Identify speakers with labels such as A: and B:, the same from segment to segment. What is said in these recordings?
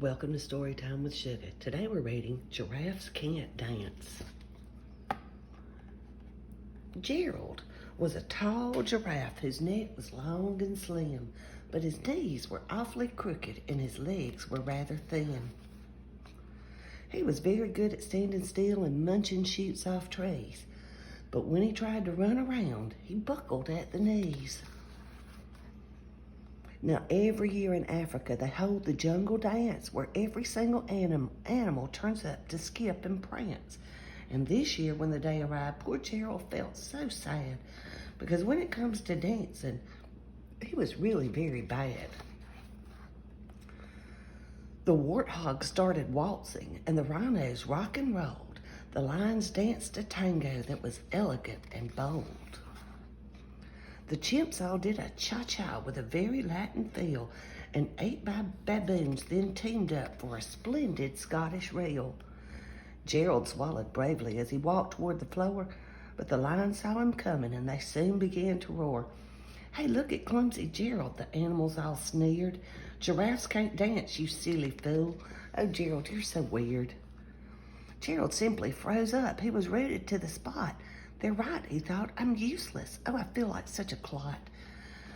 A: Welcome to Storytime with Sugar. Today we're reading Giraffes Can't Dance. Gerald was a tall giraffe whose neck was long and slim, but his knees were awfully crooked and his legs were rather thin. He was very good at standing still and munching shoots off trees, but when he tried to run around, he buckled at the knees. Now, every year in Africa, they hold the jungle dance where every single animal turns up to skip and prance. And this year, when the day arrived, poor Gerald felt so sad because when it comes to dancing, he was really very bad. The warthogs started waltzing and the rhinos rock and rolled. The lions danced a tango that was elegant and bold. The chimps all did a cha-cha with a very Latin feel, and 8 baboons then teamed up for a splendid Scottish reel. Gerald swallowed bravely as he walked toward the floor, but the lions saw him coming and they soon began to roar. "Hey, look at clumsy Gerald," the animals all sneered. "Giraffes can't dance, you silly fool. Oh, Gerald, you're so weird." Gerald simply froze up. He was rooted to the spot. "They're right," he thought. "I'm useless. Oh, I feel like such a clot."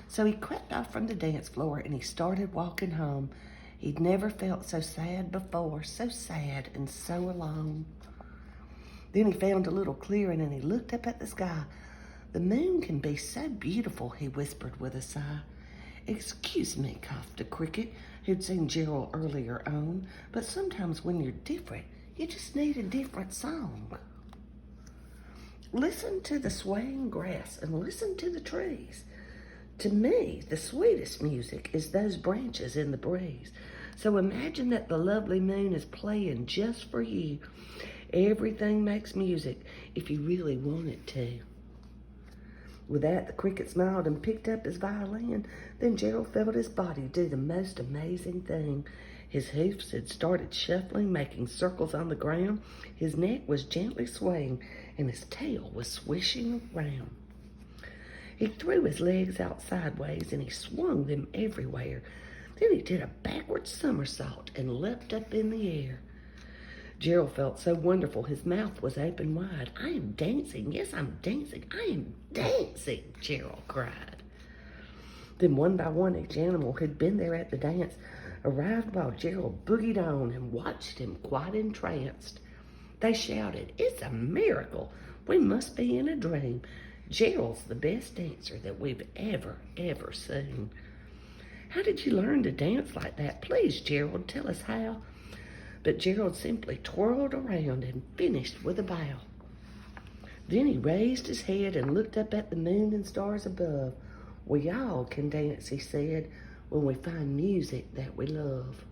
A: So he crept off from the dance floor and he started walking home. He'd never felt so sad before, so sad and so alone. Then he found a little clearing and he looked up at the sky. "The moon can be so beautiful," he whispered with a sigh. "Excuse me," coughed a cricket who'd seen Gerald earlier on, "but sometimes when you're different, you just need a different song. Listen to the swaying grass and listen to the trees. To me, the sweetest music is those branches in the breeze. So imagine that the lovely moon is playing just for you. Everything makes music if you really want it to." With that, the cricket smiled and picked up his violin. Then Gerald felt his body do the most amazing thing. His hoofs had started shuffling, making circles on the ground. His neck was gently swaying, and his tail was swishing around. He threw his legs out sideways, and he swung them everywhere. Then he did a backward somersault and leapt up in the air. Gerald felt so wonderful, his mouth was open wide. "I am dancing. Yes, I'm dancing. I am dancing," Gerald cried. Then one by one, each animal who'd been there at the dance arrived while Gerald boogied on and watched him quite entranced. They shouted, "It's a miracle. We must be in a dream. Gerald's the best dancer that we've ever seen." "How did you learn to dance like that? Please, Gerald, tell us how." But Gerald simply twirled around and finished with a bow. Then he raised his head and looked up at the moon and stars above. "We all can dance," he said, "when we find music that we love."